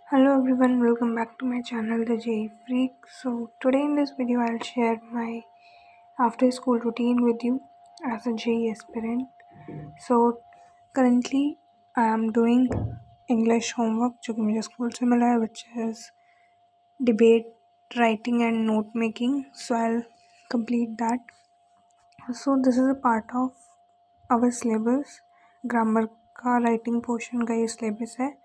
Hello everyone, welcome back to my channel The JE Freak. So today in this video I'll share my after school routine with you as a JE aspirant. So currently I am doing English homework जो कि मुझे school से मिला है, which is debate writing and note making. So I'll complete that. So this is a part of our syllabus. Grammar का writing portion का ये syllabus है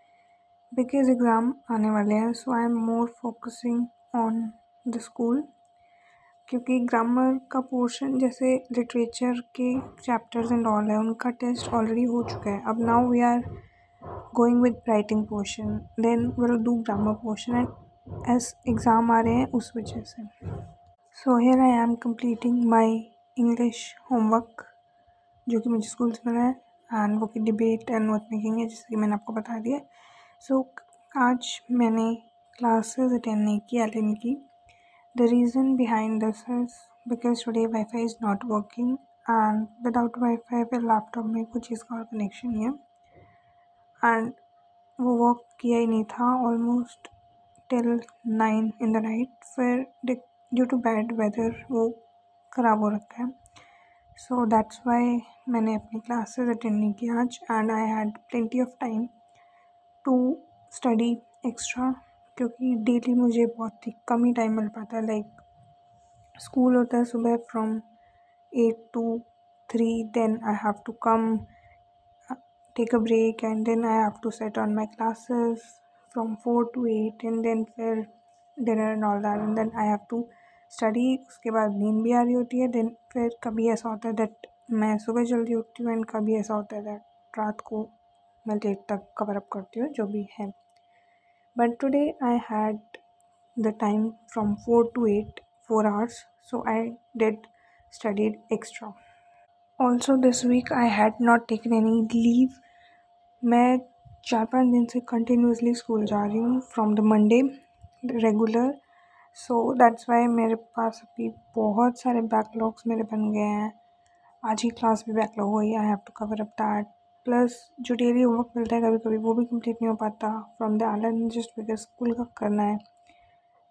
बिकॉज एग्ज़ाम आने वाले हैं. So I am more focusing on the school क्योंकि grammar का portion जैसे लिटरेचर के चैप्टर्स एंड ऑल है उनका टेस्ट ऑलरेडी हो चुका है. अब now we are going with writing portion, then will do grammar portion and as exam आ रहे हैं उस वजह से. So here I am completing my English homework जो कि मुझे स्कूल से मिला है एंड वो की डिबेट एंड नोट मेकिंग है जैसे कि मैंने आपको बता दिया. सो आज मैंने क्लासेस अटेंड नहीं की एलन की. The reason behind this is because today wifi is not working and without wifi पे लैपटॉप में कुछ चीज़ का और कनेक्शन नहीं है एंड वो वर्क किया ही नहीं था almost till 9 in the night. फिर ड्यू टू बैड वेदर वो ख़राब हो रखा है. सो दैट्स वाई मैंने अपनी क्लासेस अटेंड नहीं की आज and I had plenty of time to study extra क्योंकि डेली मुझे बहुत ही कम ही टाइम मिल पाता है. लाइक स्कूल होता है सुबह from 8 to 3, then I have to come take a break and then I have to set on my classes from 4 to 8 and then फिर dinner and all that and then I have to study. उसके बाद नींद भी आ रही होती है. Then फिर कभी ऐसा होता है दैट मैं सुबह जल्दी उठती हूँ एंड कभी ऐसा होता है दैट रात को मैं लेट तक कवर अप करती हूँ जो भी है. But today I had the time from 4 to 8, 4 hours, so I did studied extra. Also this week I had not taken any leave. मैं 4-5 दिन से कंटिन्यूसली स्कूल जा रही हूँ from the Monday regular. So that's why मेरे पास अभी बहुत सारे बैकलॉग्स मेरे बन गए हैं. आज ही क्लास भी बैकलॉग हुई. I have to cover up that. Plus जो डेली होमवर्क मिलता है कभी कभी वो भी कंप्लीट नहीं हो पाता from the island just because school का करना है.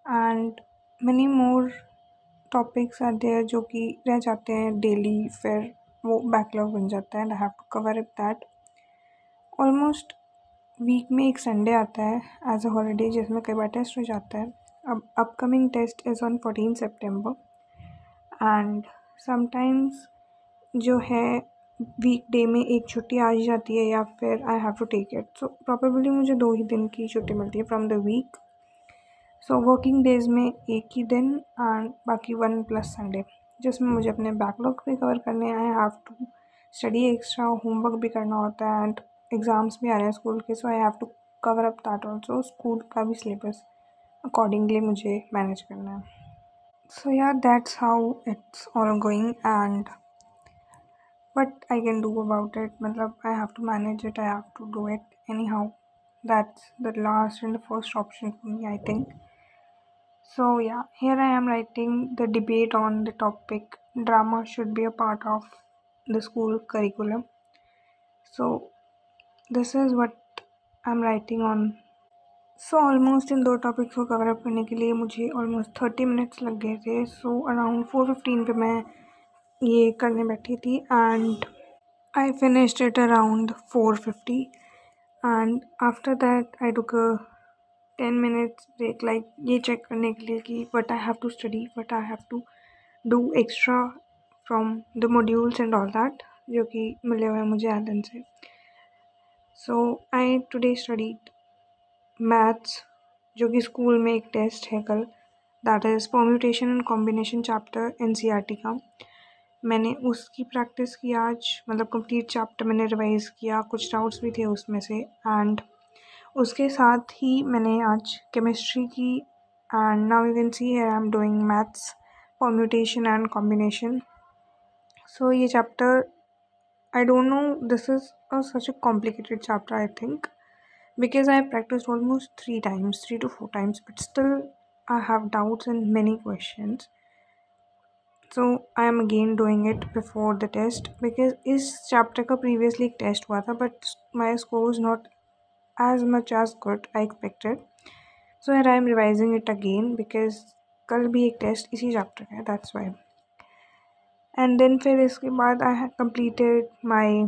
And many more topics are there जो कि रह जाते हैं डेली. फिर वो बैकलॉग बन जाता है and I have to cover up that. Almost week में एक संडे आता है एज अ हॉलीडे जिसमें कई बार टेस्ट हो जाता है. अब upcoming test is on 14 September and sometimes जो है वीक डे में एक छुट्टी आ ही जाती है या फिर I have to take it. So probably मुझे 2 ही दिन की छुट्टी मिलती है from the week. So working days में एक ही दिन एंड बाकी 1 + संडे जिसमें मुझे अपने बैकलॉग भी कवर करने हैं. I have to study extra, homework भी करना होता है एंड एग्ज़ाम्स भी आ रहे हैं स्कूल के. So I have to cover up that also. School का भी सिलेबस अकॉर्डिंगली मुझे मैनेज करना है. सो या that's how it's all going and what I can do about it. मतलब I have to manage it. I have to do it anyhow. That's the last and the first option for me, I think. So yeah, here I am writing the debate on the topic drama should be a part of the school curriculum. So this is what I'm writing on. So almost in 2 topics को cover up करने के लिए मुझे almost 30 minutes लग गए थे. So around 4:15 पे मैं ये करने बैठी थी and I finished it around 4:50 and after that I took a 10 minutes break like ये check करने के लिए कि what I have to study, what I have to do extra from the modules and all that जो कि मिले हुए हैं मुझे एलन से. So I today studied maths जो कि स्कूल में एक टेस्ट है कल, that is permutation and combination chapter NCERT का. मैंने उसकी प्रैक्टिस की आज. मतलब कंप्लीट चैप्टर मैंने रिवाइज़ किया. कुछ डाउट्स भी थे उसमें से एंड उसके साथ ही मैंने आज केमिस्ट्री की and now you can see here I am doing maths permutation and combination. So ये chapter I don't know, this is such a complicated chapter I think because I have practiced almost 3 times, 3 to 4 times, but still I have doubts and many questions. So I am again doing it before the test because इस chapter का previously एक test हुआ था but my score was not as much as good I expected. So here I am revising it again because कल भी एक test इसी chapter का है, that's why. एंड देन फिर इसके बाद I have completed my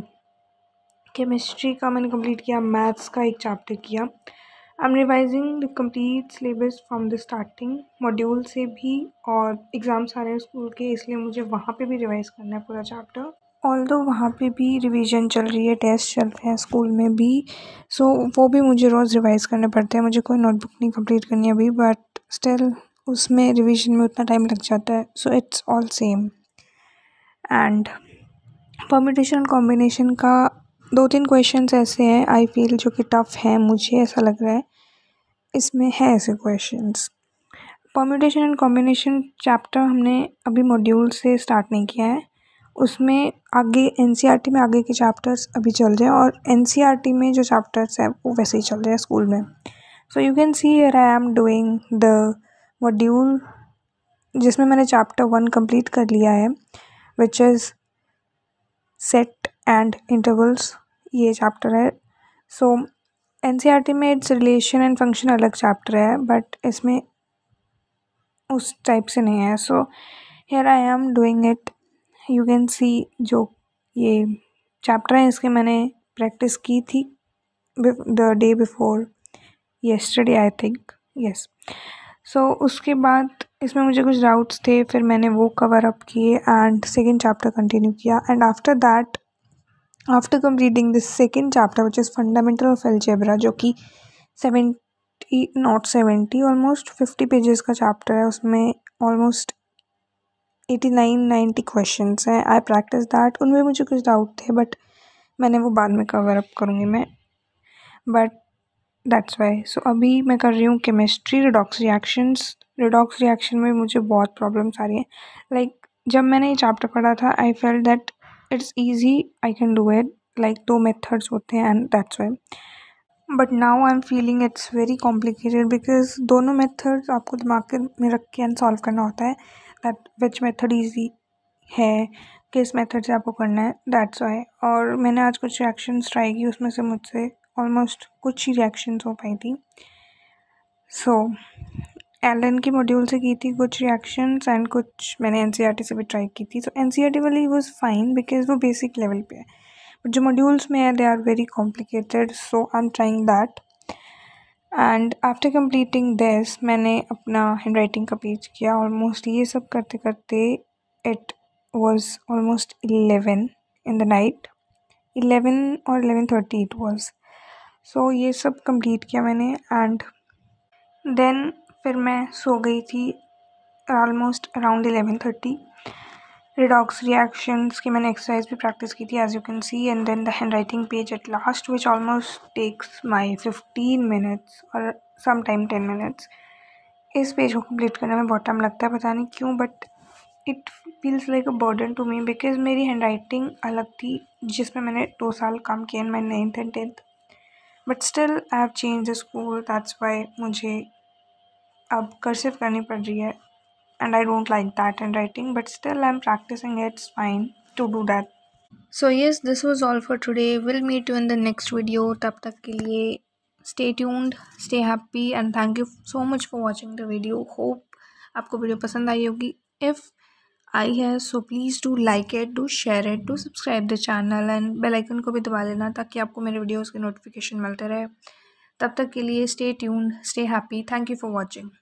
chemistry का मैंने कंप्लीट किया, मैथ्स का एक चैप्टर किया. I am revising the complete syllabus from the starting module से भी, और एग्ज़ाम्स आ रहे हैं स्कूल के, इसलिए मुझे वहाँ पे भी रिवाइज़ करना है पूरा चैप्टर. ऑल्दो वहाँ पे भी रिवीजन चल रही है, टेस्ट चल रहे हैं स्कूल में भी, सो वो भी मुझे रोज़ रिवाइज़ करने पड़ते हैं. मुझे कोई नोटबुक नहीं कंप्लीट करनी अभी, बट स्टिल उसमें रिवीजन में उतना टाइम लग जाता है, so it's all same. And permutation combination का 2-3 क्वेश्चंस ऐसे हैं आई फील जो कि टफ़ हैं, मुझे ऐसा लग रहा है इसमें है ऐसे questions. Permutation and combination chapter हमने अभी मॉड्यूल से स्टार्ट नहीं किया है, उसमें आगे एनसीईआरटी में आगे के चैप्टर्स अभी चल रहे हैं, और एनसीईआरटी में जो चैप्टर्स हैं वो वैसे ही चल रहे हैं स्कूल में. So you can see here I am doing the module जिसमें मैंने चैप्टर 1 कंप्लीट कर लिया है, which is set and intervals, ये चैप्टर है. सो एनसीईआरटी में इट्स रिलेशन एंड फंक्शन अलग चैप्टर है, बट इसमें उस टाइप से नहीं है. सो here I am doing it. You can सी जो ये चैप्टर है इसके मैंने प्रैक्टिस की थी the day before yesterday I think, yes. So उसके बाद इसमें मुझे कुछ डाउट्स थे, फिर मैंने वो कवर अप किए एंड सेकेंड चैप्टर कंटिन्यू किया. And after that, after completing this second chapter which is fundamental of algebra, जो कि 70 ऑलमोस्ट 50 पेजेस का चैप्टर है, उसमें ऑलमोस्ट 89-90 क्वेश्चंस हैं. आई प्रैक्टिस दैट. उनमें मुझे कुछ डाउट थे बट मैंने वो बाद में कवर अप करूँगी मैं, बट दैट्स वाई. सो अभी मैं कर रही हूँ chemistry redox reactions. Redox reaction में मुझे बहुत प्रॉब्लम्स आ रही हैं. लाइक जब मैंने ये चैप्टर पढ़ा था I felt that it's easy, I can do it. Like 2 methods होते हैं and that's why. But now I am feeling it's very complicated because दोनों मेथड्स आपको दिमाग में रख के एंड सॉल्व करना होता है, दैट विच मेथड ईजी है, किस मेथड से आपको करना है, दैट्स वाई. और मैंने आज कुछ रिएक्शंस ट्राई की, उसमें से मुझसे ऑलमोस्ट कुछ ही रिएक्शंस हो पाई थी. सो एलन की मॉड्यूल से की थी कुछ रिएक्शंस एंड कुछ मैंने एनसीईआरटी से भी ट्राई की थी. सो एनसीईआरटी वाली वाज फाइन बिकॉज वो बेसिक लेवल पे है, बट जो मॉड्यूल्स में है they are very complicated. So I am trying that. And after completing this मैंने अपना हैंड राइटिंग का पेज किया. ऑलमोस्ट ये सब करते करते it was almost 11 in the night, 11 और 11:30 इट वॉज. सो ये सब कंप्लीट किया मैंने एंड देन फिर मैं सो गई थी ऑलमोस्ट अराउंड 11:30. रिडॉक्स रिएक्शंस की मैंने एक्सरसाइज भी प्रैक्टिस की थी as you can see. And then the handwriting page at last which almost takes my 15 minutes और सम टाइम 10 मिनट्स. इस पेज को कंप्लीट करने में बहुत टाइम लगता है, पता नहीं क्यों, but it feels like a burden to me because मेरी हैंड राइटिंग अलग थी जिसमें मैंने 2 साल काम किया in my 9th and 10th. But still I have change the school, that's why मुझे अब कर्सिव करनी पड़ रही है and I don't like that in writing, but still I'm practicing. It's fine to do that. So yes, this was all for today. We'll meet you in the next video. तब तक के लिए stay tuned, stay happy and thank you so much for watching the video. Hope आपको video पसंद आई होगी. If आई है so please do like it, do share it, do subscribe the channel and bell icon को भी दबा लेना ताकि आपको मेरे वीडियोस के नोटिफिकेशन मिलते रहे. तब तक के लिए stay tuned, stay happy. Thank you for watching.